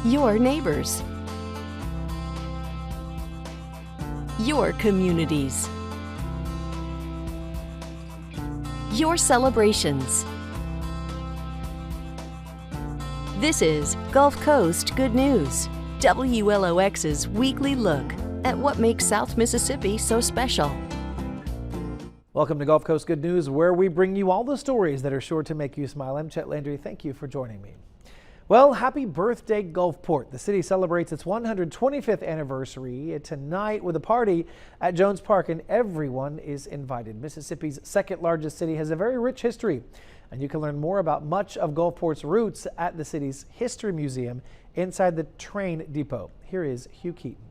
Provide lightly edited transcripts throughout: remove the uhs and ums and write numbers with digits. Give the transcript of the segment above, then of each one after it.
your neighbors, your communities, your celebrations. This is Gulf Coast Good News, WLOX's weekly look at what makes South Mississippi so special. Welcome to Gulf Coast Good News, where we bring you all the stories that are sure to make you smile. I'm Chet Landry. Thank you for joining me. Well, happy birthday, Gulfport. The city celebrates its 125th anniversary tonight with a party at Jones Park, and everyone is invited. Mississippi's second largest city has a very rich history, and you can learn more about much of Gulfport's roots at the city's History Museum inside the train depot. Here is Hugh Keaton.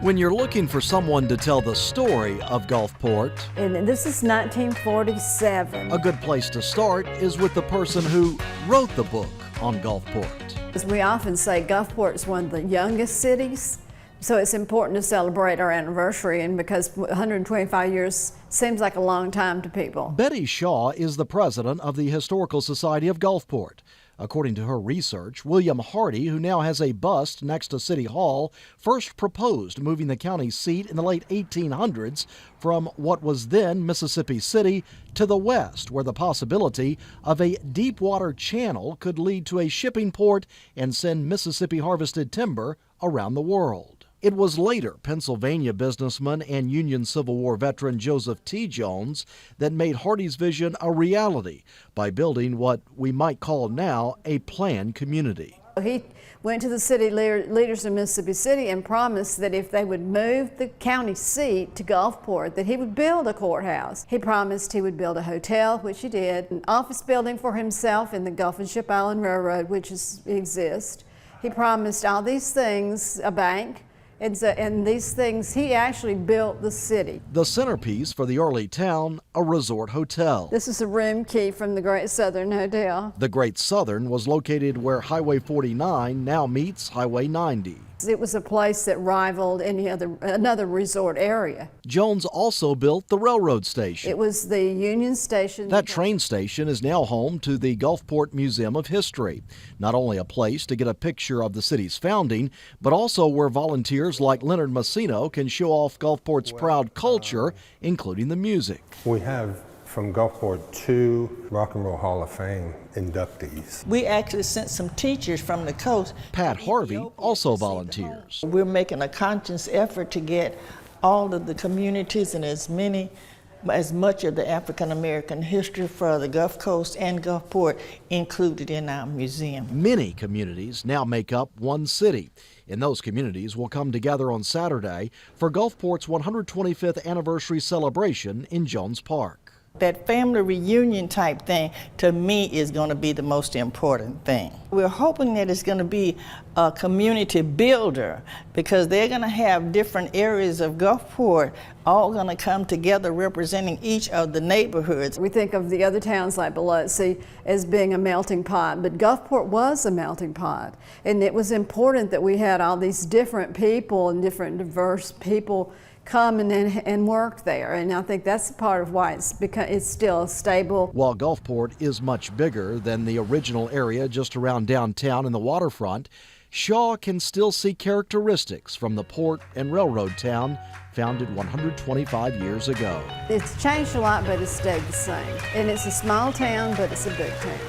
When you're looking for someone to tell the story of Gulfport, and this is 1947. a good place to start is with the person who wrote the book on Gulfport. As we often say, Gulfport is one of the youngest cities, so it's important to celebrate our anniversary, and because 125 years seems like a long time to people. Betty Shaw is the president of the Historical Society of Gulfport. According to her research, William Hardy, who now has a bust next to City Hall, first proposed moving the county seat in the late 1800s from what was then Mississippi City to the west, where the possibility of a deep water channel could lead to a shipping port and send Mississippi harvested timber around the world. It was later Pennsylvania businessman and Union Civil War veteran Joseph T. Jones that made Hardy's vision a reality by building what we might call now a planned community. He went to the city leaders in Mississippi City and promised that if they would move the county seat to Gulfport, that he would build a courthouse. He promised he would build a hotel, which he did, an office building for himself in the Gulf and Ship Island Railroad, which exists. He promised all these things, a bank. And these things, he actually built the city. The centerpiece for the early town, a resort hotel. This is a room key from the Great Southern Hotel. The Great Southern was located where Highway 49 now meets Highway 90. It was a place that rivaled another resort area. Jones also built the railroad station. It was the Union Station. That train station is now home to the Gulfport Museum of History. Not only a place to get a picture of the city's founding, but also where volunteers like Leonard Massino can show off Gulfport's proud culture, including the music. We have from Gulfport 2 Rock and Roll Hall of Fame inductees. We actually sent some teachers from the coast. Pat Harvey also volunteers. We're making a conscious effort to get all of the communities and as much of the African American history for the Gulf Coast and Gulfport included in our museum. Many communities now make up one city, and those communities will come together on Saturday for Gulfport's 125th anniversary celebration in Jones Park. That family reunion type thing, to me, is going to be the most important thing. We're hoping that it's going to be a community builder, because they're going to have different areas of Gulfport all going to come together representing each of the neighborhoods. We think of the other towns like Biloxi as being a melting pot, but Gulfport was a melting pot. And it was important that we had all these different people and different diverse people come and work there, and I think that's part of why it's still stable. While Gulfport is much bigger than the original area just around downtown and the waterfront, Shaw can still see characteristics from the port and railroad town founded 125 years ago. It's changed a lot, but it's stayed the same. And it's a small town, but it's a big town.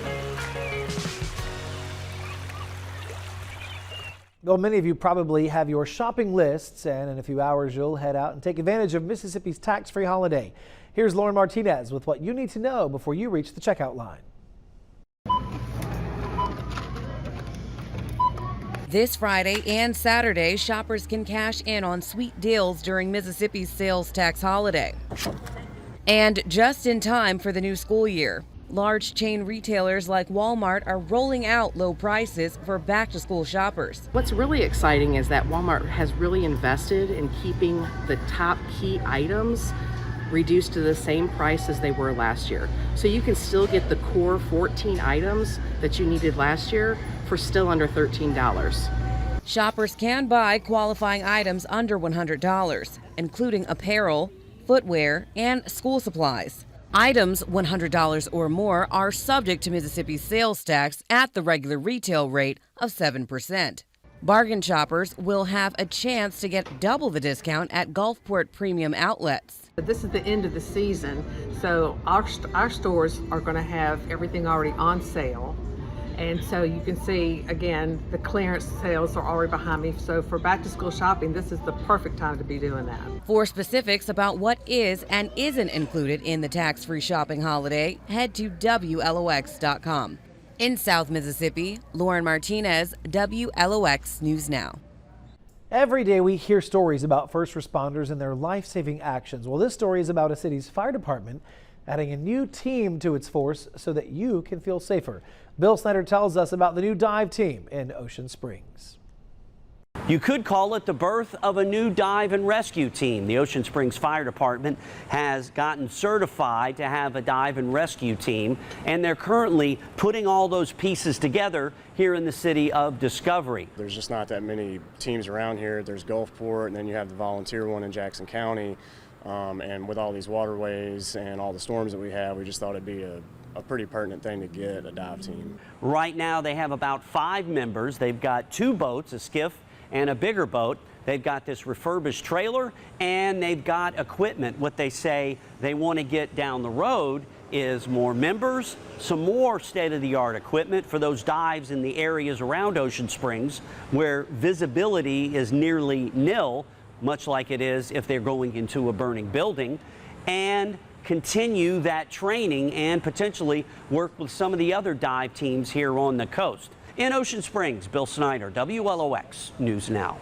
Well, many of you probably have your shopping lists, and in a few hours you'll head out and take advantage of Mississippi's tax-free holiday. Here's Lauren Martinez with what you need to know before you reach the checkout line. This Friday and Saturday, shoppers can cash in on sweet deals during Mississippi's sales tax holiday. And just in time for the new school year, large chain retailers like Walmart are rolling out low prices for back-to-school shoppers. What's really exciting is that Walmart has really invested in keeping the top key items reduced to the same price as they were last year. So you can still get the core 14 items that you needed last year for still under $13. Shoppers can buy qualifying items under $100, including apparel, footwear, and school supplies. Items $100 or more are subject to Mississippi's sales tax at the regular retail rate of 7%. Bargain shoppers will have a chance to get double the discount at Gulfport premium outlets. This is the end of the season, so our stores are going to have everything already on sale. And so you can see, again, the clearance sales are already behind me. So for back to school shopping, this is the perfect time to be doing that. For specifics about what is and isn't included in the tax-free shopping holiday, head to WLOX.com. In South Mississippi, Lauren Martinez, WLOX News Now. Every day we hear stories about first responders and their life-saving actions. Well, this story is about a city's fire department adding a new team to its force so that you can feel safer. Bill Snyder tells us about the new dive team in Ocean Springs. You could call it the birth of a new dive and rescue team. The Ocean Springs Fire Department has gotten certified to have a dive and rescue team, and they're currently putting all those pieces together here in the city of Discovery. There's just not that many teams around here. There's Gulfport, and then you have the volunteer one in Jackson County. And with all these waterways and all the storms that we have, we just thought it'd be a pretty pertinent thing to get a dive team. Right now they have about 5 members. They've got 2 boats, a skiff and a bigger boat. They've got this refurbished trailer and they've got equipment. What they say they want to get down the road is more members, some more state-of-the-art equipment for those dives in the areas around Ocean Springs where visibility is nearly nil, much like it is if they're going into a burning building, and continue that training and potentially work with some of the other dive teams here on the coast. In Ocean Springs, Bill Snyder, WLOX News Now.